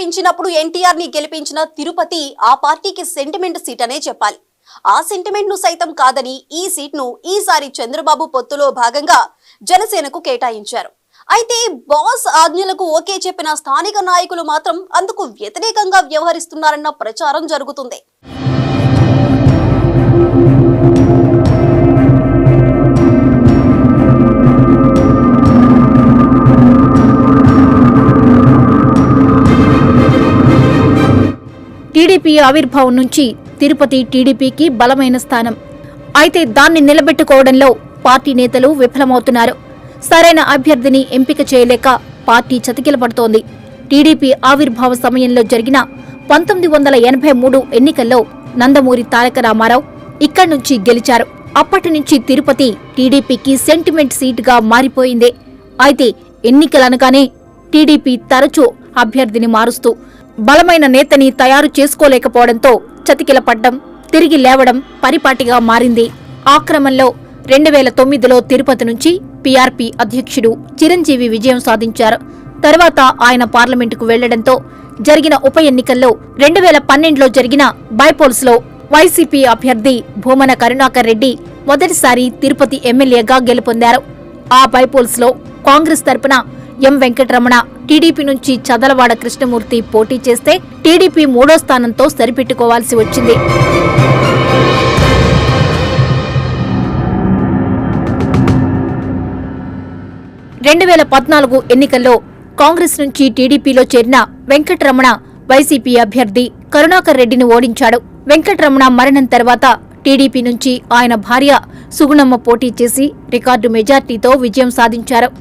ప్రస్తావించినప్పుడు ఎన్టీఆర్ ని గెలిపించిన తిరుపతి ఆ పార్టీకి సెంటిమెంట్ సీట్ అనే చెప్పాలి. ఆ సెంటిమెంట్ ను సైతం కాదని ఈ సీట్ ను ఈసారి చంద్రబాబు పొత్తులో భాగంగా జనసేనకు కేటాయించారు. అయితే బాస్ ఆజ్ఞలకు ఓకే చెప్పిన స్థానిక నాయకులు మాత్రం అందుకు వ్యతిరేకంగా వ్యవహరిస్తున్నారన్న ప్రచారం జరుగుతుంది. టీడీపీ ఆవిర్భావం నుంచి తిరుపతి టీడీపీకి బలమైన స్థానం. అయితే దాన్ని నిలబెట్టుకోవడంలో పార్టీ నేతలు విఫలమవుతున్నారు. సరైన అభ్యర్థిని ఎంపిక చేయలేక పార్టీ చతికిలపడుతోంది. టీడీపీ ఆవిర్భావ సమయంలో జరిగిన 1983 ఎన్నికల్లో నందమూరి తారక రామారావు ఇక్కడి నుంచి గెలిచారు. అప్పటి నుంచి తిరుపతి టీడీపీకి సెంటిమెంట్ సీటుగా మారిపోయింది. అయితే ఎన్నికలనగానే టీడీపీ తరచూ అభ్యర్థిని మారుస్తూ బలమైన నేతని తయారు చేసుకోలేకపోవడంతో చతికిలపడ్డం, తిరిగి లేవడం పరిపాటిగా మారింది. ఆ క్రమంలో 2009లో తిరుపతి నుంచి పీఆర్పీ అధ్యక్షుడు చిరంజీవి విజయం సాధించారు. తర్వాత ఆయన పార్లమెంటుకు వెళ్లడంతో జరిగిన ఉప ఎన్నికల్లో 2012లో జరిగిన బైపోల్స్ లో వైసీపీ అభ్యర్థి భూమన కరుణాకర్ రెడ్డి మొదటిసారి తిరుపతి ఎమ్మెల్యేగా గెలుపొందారు. ఆ బైపోల్స్ లో కాంగ్రెస్ తరపున ఎం వెంకటరమణ, టీడీపీ నుంచి చదలవాడ కృష్ణమూర్తి పోటీ చేస్తే టీడీపీ 3వ స్థానంతో సరిపెట్టుకోవాల్సి వచ్చింది. 2014 ఎన్నికల్లో కాంగ్రెస్ నుంచి టీడీపీలో చేరిన వెంకటరమణ వైసీపీ అభ్యర్థి కరుణాకర్ రెడ్డిని ఓడించాడు. వెంకటరమణ మరణం తర్వాత టీడీపీ నుంచి ఆయన భార్య సుగుణమ్మ పోటీ చేసి రికార్డు మెజార్టీతో విజయం సాధించారు.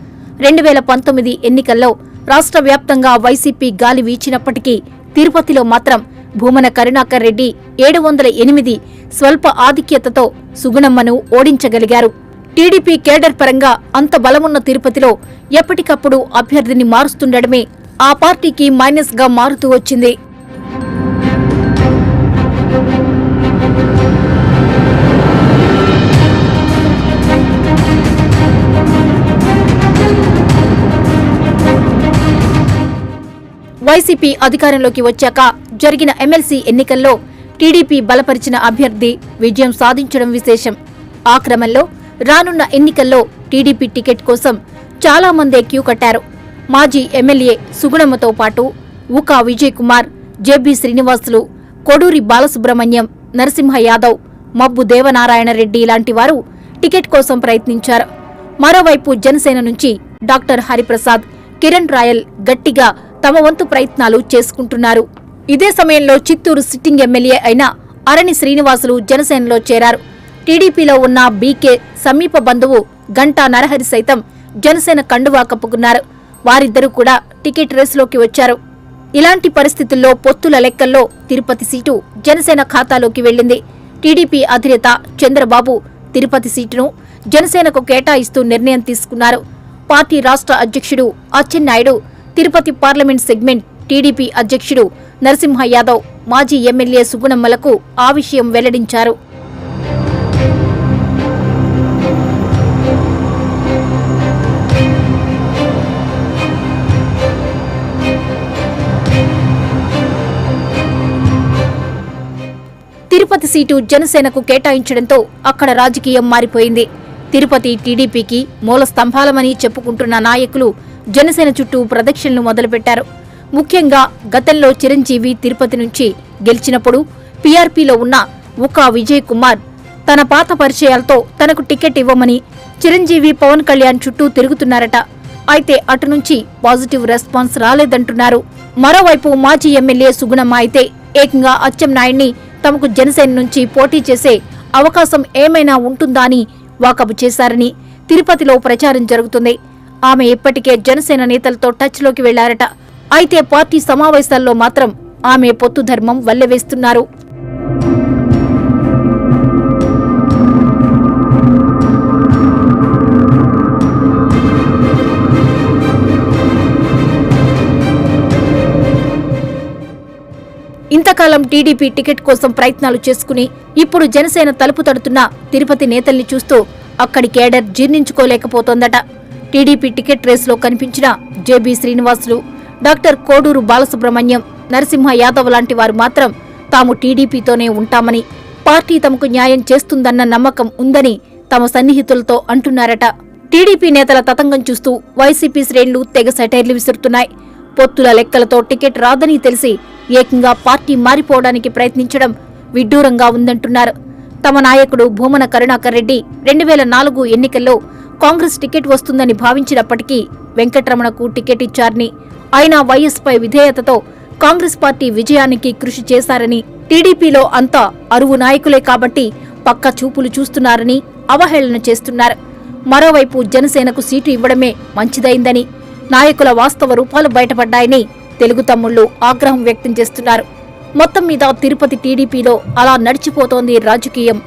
2019 ఎన్నికల్లో రాష్ట్ర వ్యాప్తంగా వైసీపీ గాలి వీచినప్పటికీ తిరుపతిలో మాత్రం భూమన కరుణాకర్ రెడ్డి 708 స్వల్ప ఆధిక్యతతో సుగుణమ్మను ఓడించగలిగారు. టీడీపీ కేడర్ పరంగా అంత బలమున్న తిరుపతిలో ఎప్పటికప్పుడు అభ్యర్థిని మారుస్తుండడమే ఆ పార్టీకి మైనస్ గా మారుతూ వచ్చింది. వైసీపీ అధికారంలోకి వచ్చాక జరిగిన ఎమ్మెల్సీ ఎన్నికల్లో టీడీపీ బలపరిచిన అభ్యర్థి విజయం సాధించడం విశేషం. ఆ క్రమంలో రానున్న ఎన్నికల్లో టీడీపీ టికెట్ కోసం చాలా మందే క్యూ కట్టారు. మాజీ ఎమ్మెల్యే సుగుణమ్మతో పాటు ఉకా విజయ్ కుమార్, జెబి శ్రీనివాసులు, కొడూరి బాలసుబ్రహ్మణ్యం, నరసింహ యాదవ్, మబ్బు దేవనారాయణ రెడ్డి లాంటి వారు టికెట్ కోసం ప్రయత్నించారు. మరోవైపు జనసేన నుంచి డాక్టర్ హరిప్రసాద్, కిరణ్ రాయల్ గట్టిగా తమ వంతు ప్రయత్నాలు చేసుకుంటున్నారు. ఇదే సమయంలో చిత్తూరు సిట్టింగ్ ఎమ్మెల్యే అయిన అరణి శ్రీనివాసులు జనసేనలో చేరారు. టీడీపీలో ఉన్న బీకే సమీప బంధువు గంటా నరహరి సైతం జనసేన కండువా కప్పుకున్నారు. వారిద్దరూ కూడా టికెట్ రేసులోకి వచ్చారు. ఇలాంటి పరిస్థితుల్లో పొత్తుల లెక్కల్లో తిరుపతి సీటు జనసేన ఖాతాలోకి వెళ్లింది. టీడీపీ అధినేత చంద్రబాబు తిరుపతి సీటును జనసేనకు కేటాయిస్తూ నిర్ణయం తీసుకున్నారు. పార్టీ రాష్ట్ర అధ్యక్షుడు Atchannaidu Tirupati parliament segment TDP అధ్యక్షుడు నరసింహ యాదవ్, మాజీ ఎమ్మెల్యే సుగుణమ్మలకు ఆ విషయం వెల్లడించారు. తిరుపతి సీటు జనసేనకు కేటాయించడంతో అక్కడ రాజకీయం మారిపోయింది. తిరుపతి టీడీపీకి మూల స్తంభాలమని చెప్పుకుంటున్న నాయకులు జనసేన చుట్టూ ప్రదక్షిణలు మొదలుపెట్టారు. ముఖ్యంగా గతంలో చిరంజీవి తిరుపతి నుంచి గెలిచినప్పుడు పీఆర్పీలో ఉన్న ఉకా విజయ్ కుమార్ తన పాత పరిచయాలతో తనకు టికెట్ ఇవ్వమని చిరంజీవి, పవన్ కళ్యాణ్ చుట్టూ తిరుగుతున్నారట. అయితే అటు నుంచి పాజిటివ్ రెస్పాన్స్ రాలేదంటున్నారు. మరోవైపు మాజీ ఎమ్మెల్యే సుగుణమ్మ అయితే ఏకంగా అచ్చెన్నాయుడిని తమకు జనసేన నుంచి పోటీ చేసే అవకాశం ఏమైనా ఉంటుందా అని వాకబు చేశారని తిరుపతిలో ప్రచారం జరుగుతుంది. ఆమె ఇప్పటికే జనసేన నేతలతో టచ్లోకి వెళ్లారట. అయితే పార్టీ సమావేశాల్లో మాత్రం ఆమె పొత్తు ధర్మం వల్లెవేస్తున్నారు. ఇంతకాలం టీడీపీ టికెట్ కోసం ప్రయత్నాలు చేసుకుని ఇప్పుడు జనసేన తలుపు తడుతున్న తిరుపతి నేతల్ని చూస్తూ అక్కడి కేడర్ జీర్ణించుకోలేకపోతోందట. టీడీపీ టికెట్ రేసులో కనిపించిన జెబి శ్రీనివాసులు, డాక్టర్ కోడూరు బాలసుబ్రహ్మణ్యం, నరసింహ యాదవ్ లాంటి వారు మాత్రం తాము టీడీపీతోనే ఉంటామని, పార్టీ తమకు న్యాయం చేస్తుందన్న నమ్మకం ఉందని తమ సన్నిహితులతో అంటున్నారట. టీడీపీ నేతల తతంగం చూస్తూ వైసీపీ శ్రేణులు తెగ సెటైర్లు విసురుతున్నాయి. పొత్తుల లెక్కలతో టికెట్ రాదని తెలిసి ఏకంగా పార్టీ మారిపోవడానికి ప్రయత్నించడం విడ్డూరంగా ఉందంటున్నారు. తమ నాయకుడు భూమన కరుణాకర్ రెడ్డి 2004 ఎన్నికల్లో కాంగ్రెస్ టికెట్ వస్తుందని భావించినప్పటికీ వెంకటరమణకు టికెట్ ఇచ్చారని, అయినా వైఎస్పై విధేయతతో కాంగ్రెస్ పార్టీ విజయానికి కృషి చేశారని, టీడీపీలో అంతా అరువు నాయకులే కాబట్టి పక్క చూపులు చూస్తున్నారని అవహేళన చేస్తున్నారు. మరోవైపు జనసేనకు సీటు ఇవ్వడమే మంచిదైందని, నాయకుల వాస్తవ రూపాలు బయటపడ్డాయని తెలుగు తమ్ముళ్లు ఆగ్రహం వ్యక్తం చేస్తున్నారు. మొత్తం మీద తిరుపతి టీడీపీలో అలా నడిచిపోతోంది రాజకీయం.